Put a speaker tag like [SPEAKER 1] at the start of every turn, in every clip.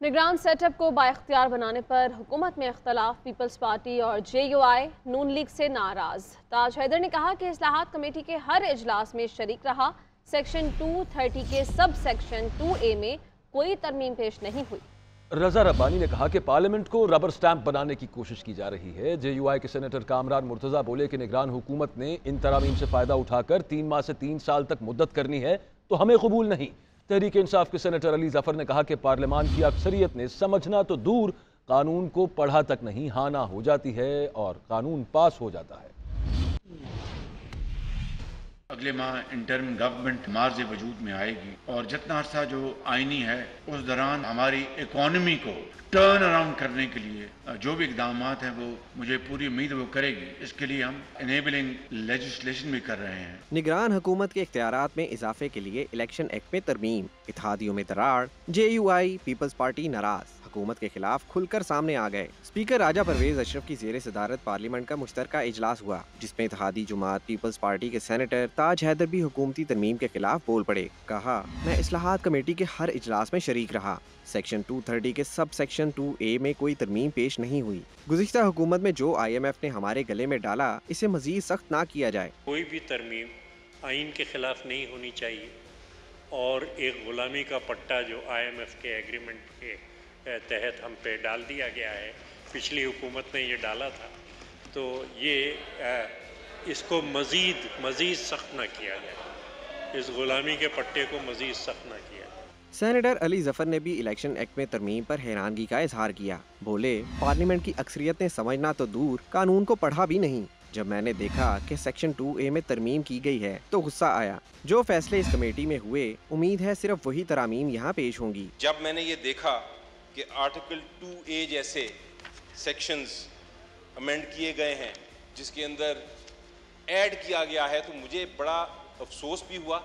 [SPEAKER 1] निगरान सेटअप को बाइख्तियार बनाने पर हुकूमत में इख्तलाफ। पीपल्स पार्टी और JUI नून लीग से नाराज। ताज हैदर ने कहा कि इस्लाहात कमेटी के हर इजलास में शरीक रहा। सेक्शन 230 के सब सेक्शन 2A में कोई तरमीम पेश नहीं हुई।
[SPEAKER 2] रजा रब्बानी ने कहा कि पार्लियामेंट को रबर स्टैंप बनाने की कोशिश की जा रही है। JUI के सेनेटर कामरान मुर्तजा बोले कि निगरान हुकूमत ने इन तरामीम से फायदा उठाकर 3 माह से 3 साल तक मुद्दत करनी है तो हमें कबूल नहीं। तहरीक इंसाफ के सेनेटर अली जफर ने कहा कि पार्लियामान की अक्सरियत ने समझना तो दूर, कानून को पढ़ा तक नहीं, हाना हो जाती है और कानून पास हो जाता है।
[SPEAKER 3] अगले माह इंटर्म गवर्नमेंट मार्ज वजूद में आएगी और जितना अर्सा जो आईनी है उस दौरान हमारी इकोनॉमी को टर्न अराउंड करने के लिए जो भी इकदाम हैं वो मुझे पूरी उम्मीद वो करेगी। इसके लिए हम इनेबलिंग लेजिस्लेशन भी कर रहे हैं।
[SPEAKER 4] निगरान हुकूमत के इख्तियारात में इजाफे के लिए इलेक्शन एक्ट में तरमीम, इत्तेहादियों में दरार। JUI पीपल्स पार्टी नाराज, हुकूमत के खिलाफ खुलकर सामने आ गए। स्पीकर राजा परवेज अशरफ की ज़ेर सदारत पार्लियामेंट का मुश्तरका इजलास हुआ, जिसमें इत्तेहादी जुमात पीपल्स पार्टी के सेनेटर ताज हैदर भी हुकूमती तरमीम के खिलाफ बोल पड़े। कहा, मैं इस्लाहात कमेटी के हर इजलास में शरीक रहा। सेक्शन 230 के सब सेक्शन 2A में कोई तरमीम पेश नहीं हुई। गुज़िश्ता हुकूमत में जो IMF ने हमारे गले में डाला, इसे मजीद सख्त ना किया जाए।
[SPEAKER 5] कोई भी तरमीम आइन के खिलाफ नहीं होनी चाहिए और एक गुलामी का पट्टा जो IMF के एग्रीमेंट के तहत हम पे डाल दिया गया है, पिछली हुकूमत ने ये डाला था, तो ये इसको मज़ीद सख्त ना किया जाए, इस गुलामी के पट्टे को मज़ीद सख्त ना किया जाए।
[SPEAKER 4] सेनेटर अली जफर ने भी इलेक्शन एक्ट में तरमीम पर हैरानगी का इजहार किया। बोले, पार्लियामेंट की अक्सरियत ने समझना तो दूर, कानून को पढ़ा भी नहीं। जब मैंने देखा कि सेक्शन 2A में तरमीम की गई है तो गुस्सा आया। जो फैसले इस कमेटी में हुए, उम्मीद है सिर्फ वही तरामीम यहाँ पेश होंगी।
[SPEAKER 6] जब मैंने ये देखा कि आर्टिकल 2A जैसे सेक्शंस अमेंड किए गए हैं जिसके अंदर ऐड किया गया है, तो मुझे बड़ा अफसोस भी हुआ,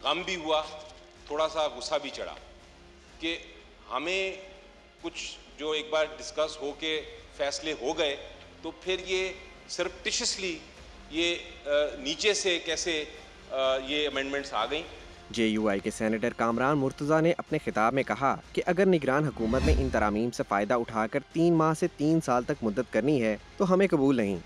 [SPEAKER 6] गम भी हुआ, थोड़ा सा गुस्सा भी चढ़ा कि हमें कुछ जो एक बार डिस्कस हो के फैसले हो गए तो फिर ये सरप्टिशियसली ये नीचे से कैसे ये अमेंडमेंट्स आ गई।
[SPEAKER 4] JUI के सेनेटर कामरान मुर्तजा ने अपने खिताब में कहा कि अगर निगरान हुकूमत ने इन तरामीम से फ़ायदा उठाकर 3 माह से 3 साल तक मुद्दत करनी है तो हमें कबूल नहीं।